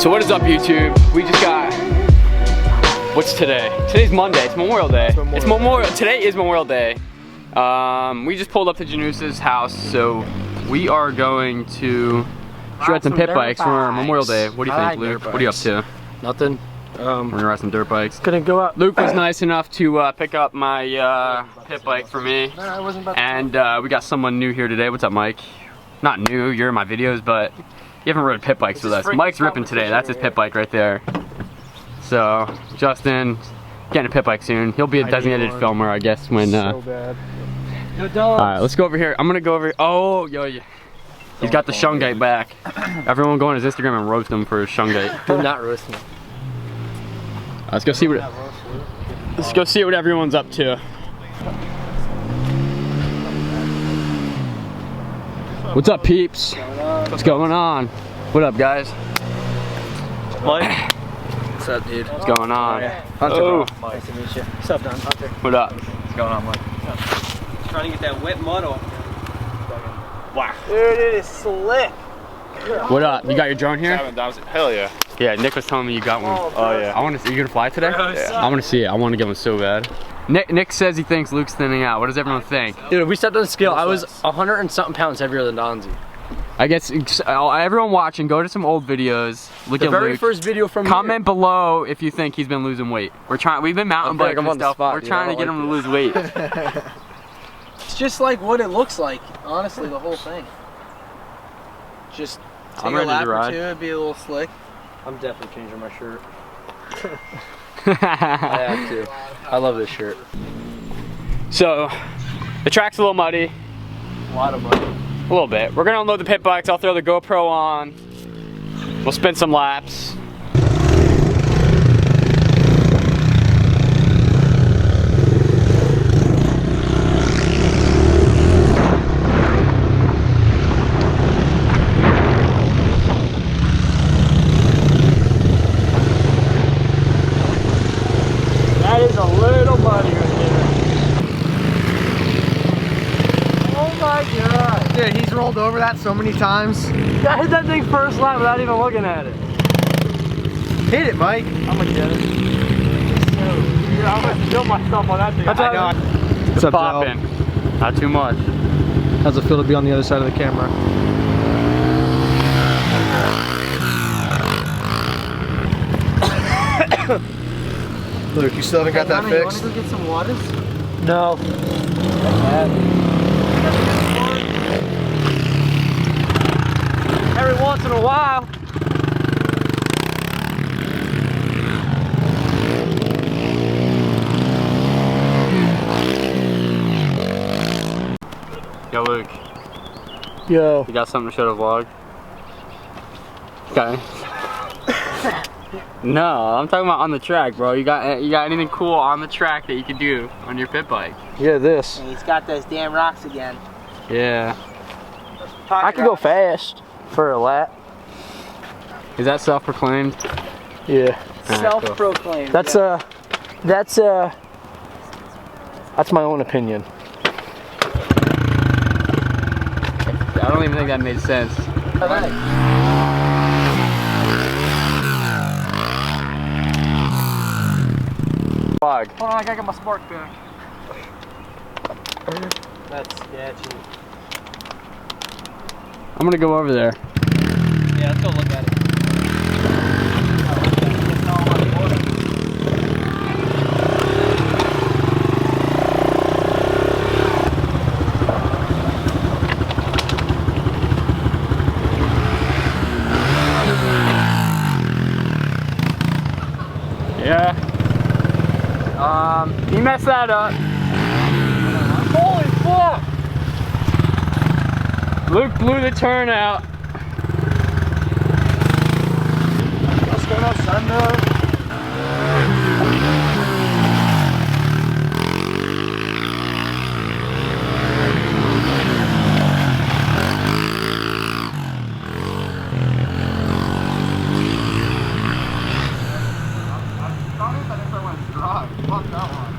So what is up, YouTube? We just got, what's today? Today's Monday, it's Memorial Day. Today is Memorial Day. We just pulled up to Janusa's house, so we are going to shred some pit bikes for Memorial Day. What do you think, Luke? What are you up to? Nothing. We're gonna ride some dirt bikes. Gonna go out. Luke was nice enough to pick up my pit bike for me. And we got someone new here today. What's up, Mike? Not new, you're in my videos, but you haven't ridden pit bikes with us. Mike's ripping today, that's his pit bike right there. So, Justin, getting a pit bike soon. He'll be a designated filmer, I guess, when... So bad. Alright, let's go over here. I'm gonna go over here. Oh, yo, he's got the Shungite back. Everyone go on his Instagram and roast him for his Shungite. Do not roast me. Let's go see what everyone's up to. What's up, peeps? What's going on? What up, guys? Mike. What's up, dude? What's going on? Hunter. Oh. Nice to meet you. What's up, Don? Hunter. What up? What's going on, Mike? Trying to get that wet mud off. Wow. Dude, it is slick. What up? You got your drone here? Hell yeah. Yeah, Nick was telling me you got one. Oh yeah. I want to see. You gonna fly today? Yeah. I want to see it. I want to get one so bad. Nick says he thinks Luke's thinning out. What does everyone think? Dude, if we stepped on the scale, I was 100 and something pounds heavier than Donzi. I guess everyone watching, go to some old videos. Look at Luke. The very first video from Comment below if you think he's been losing weight. We've been mountain biking and stuff. We're trying to get him to lose weight. It's just like what it looks like, honestly, the whole thing. Just take a lap or two, it'd be a little slick. I'm definitely changing my shirt. I have to. I love this shirt. So, the track's a little muddy. A lot of money. A little bit. We're gonna unload the pit bikes. I'll throw the GoPro on. We'll spin some laps. That is a little muddy right there. Oh my god. Dude, he's rolled over that so many times. I hit that thing first lap without even looking at it. Hit it, Mike. I'm gonna get it. Dude, I'm gonna kill myself on that thing. I know. It's popping. Not too much. How's it feel to be on the other side of the camera? Luke, you still haven't got that fixed? You wanna go get some waters? No. Every once in a while. Yo, Luke. Yo. You got something to show the vlog? Okay. No, I'm talking about on the track, bro. You got anything cool on the track that you can do on your pit bike? Yeah, this. And he's got those damn rocks again. Yeah. I can go fast for a lap. Is that self-proclaimed? Yeah. Self-proclaimed. That's my own opinion. I don't even think that made sense. Vlog. Hold on, I gotta get my spark back. That's sketchy. I'm gonna go over there. Yeah, let's go look at it. Yeah. You messed that up. Holy fuck! Luke blew the turnout. What's going on, Sunday? Fuck that one.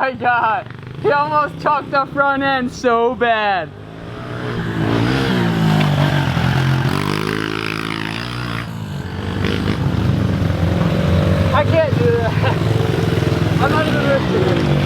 my god. He almost chucked the front end so bad. I can't do that. I'm not even risking it.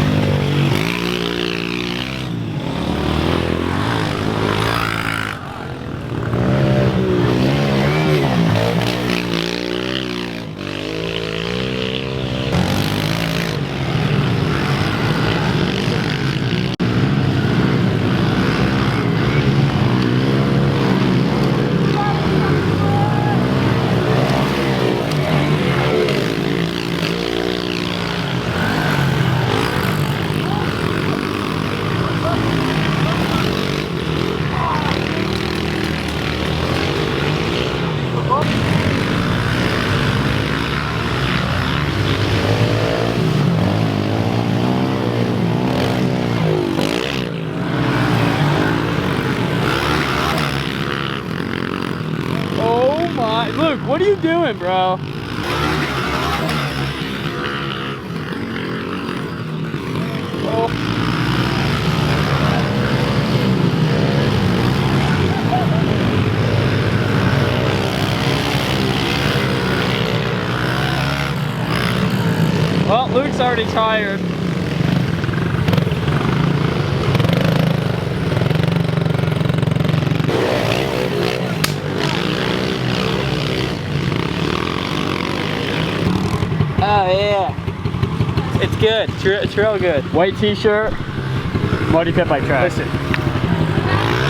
Luke, what are you doing, bro? Oh. Well, Luke's already tired. Oh yeah, it's good. It's real good. White t-shirt, muddy pit bike track. Listen,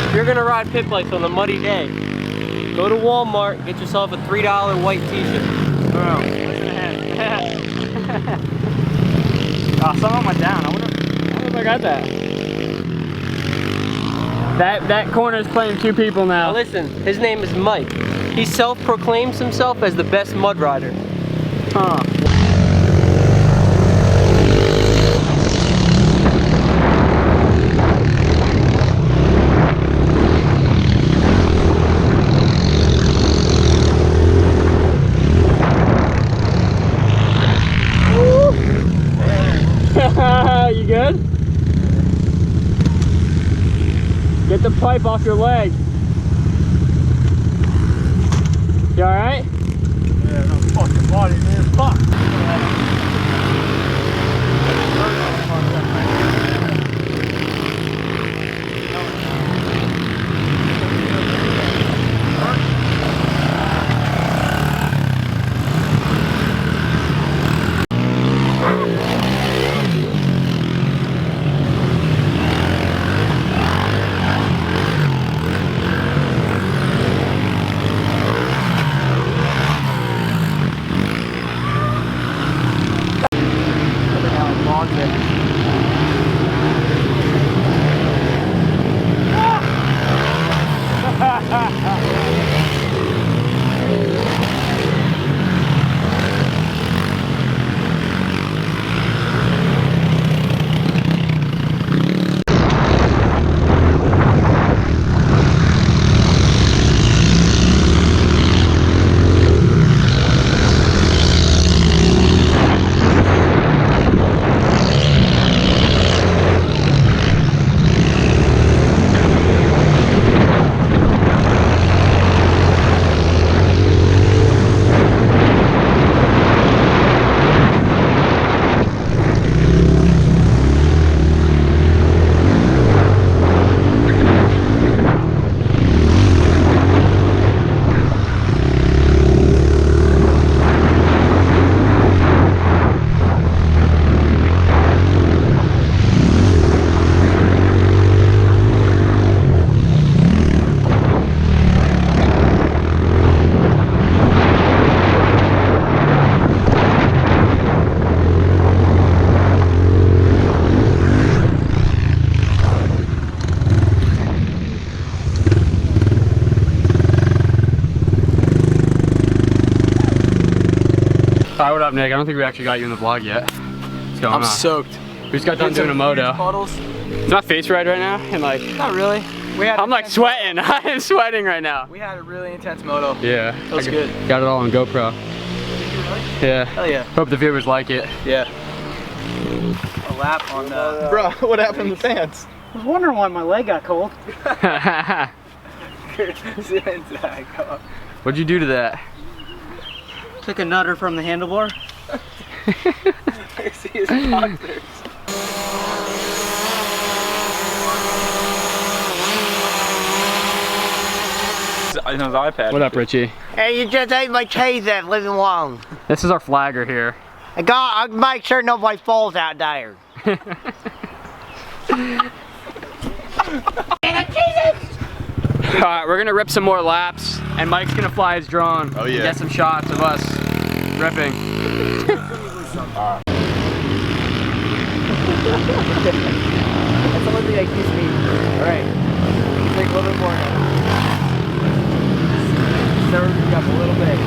if you're gonna ride pit bikes on a muddy day, go to Walmart, get yourself a $3 white t-shirt. Bro, listen ahead. Oh, someone went down. I wonder if I got that. That corner's playing 2 people now. Now listen, his name is Mike. He self-proclaims himself as the best mud rider. Huh. You good? Get the pipe off your leg. You alright? Yeah, no fucking body, man. Fuck. Hi, what up, Nick? I don't think we actually got you in the vlog yet. What's going on? I'm soaked. We just got done doing a moto. Puddles. Is my face red right now? And like, Not really. I'm like sweating. I am sweating right now. We had a really intense moto. Yeah. That was good. Got it all on GoPro. Did you really? Yeah. Hell yeah. Hope the viewers like it. Yeah. a lap on the... Bro, what happened to the pants? I was wondering why my leg got cold. What'd you do to that? Took a nutter from the handlebar. I see his boxers. On his iPad. What up, Richie? Hey, you just ate my cheese and leave me alone. This is our flagger here. I make sure nobody falls out there. Alright, we're gonna rip some more laps, and Mike's gonna fly his drone. Oh, yeah. And get some shots of us ripping. That's the only thing that keeps me. Alright. Take a little bit more now. Stir it up a little bit.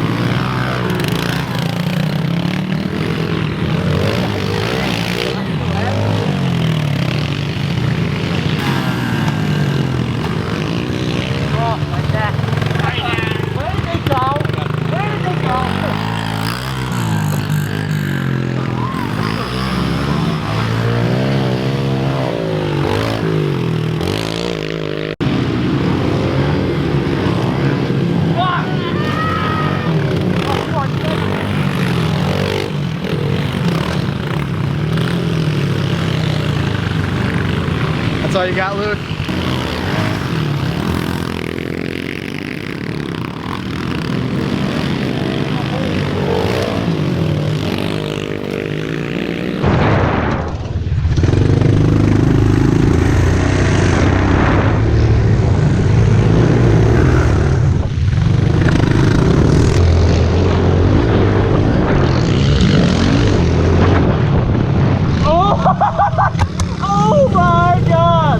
That's all you got, Luke? Oh my God!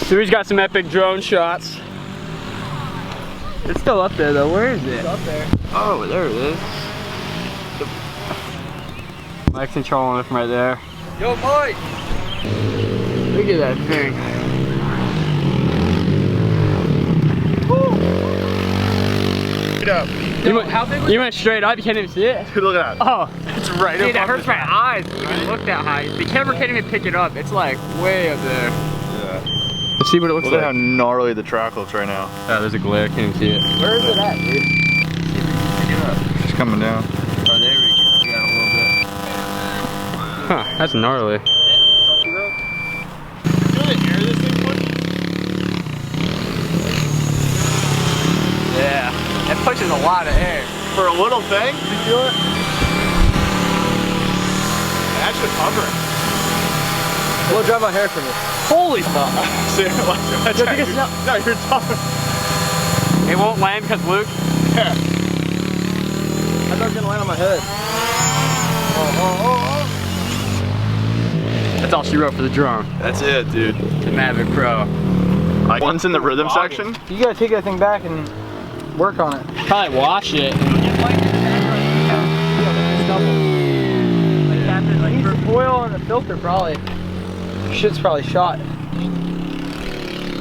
So he's got some epic drone shots. It's still up there though. Where is it? It's up there. Oh, there it is. Mike's controlling it from right there. Yo, Mike! Look at that thing. Straight up. You went straight up, you can't even see it? Dude, look at that. Oh, It's right dude, up that on hurts the my eyes to even look that high. The camera can't even pick it up. It's like way up there. Yeah. Let's see what it looks Look at how like. gnarly the track looks right now. Oh, there's a glare, I can't even see it. Where is it at, dude? It's coming down. Oh, there we go. We got a little bit. Huh, that's gnarly. Yeah, that pushes a lot of air. For a little thing? Did you feel it? That should cover it. We'll dry my hair from you. Holy fuck. See, no, you're talking. It won't land because Luke. Yeah. I thought it was gonna land on my head. That's all she wrote for the drone. That's it, dude. The Mavic Pro. Like, one's in the rhythm section. You gotta take that thing back and work on it. Probably wash it. Needs oil in the filter, probably. Shit's probably shot.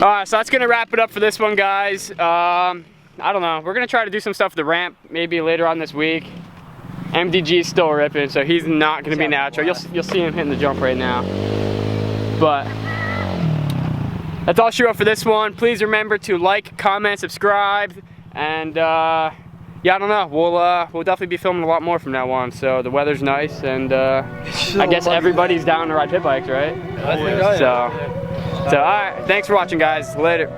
Alright, so that's gonna wrap it up for this one, guys. I don't know. We're gonna try to do some stuff with the ramp maybe later on this week. MDG's still ripping, so he's not gonna be natural. You'll see him hitting the jump right now. But that's all she wrote for this one. Please remember to like, comment, subscribe, and yeah, I don't know. We'll definitely be filming a lot more from now on. So the weather's nice, and I guess everybody's down to ride pit bikes, right? So all right. Thanks for watching, guys. Later.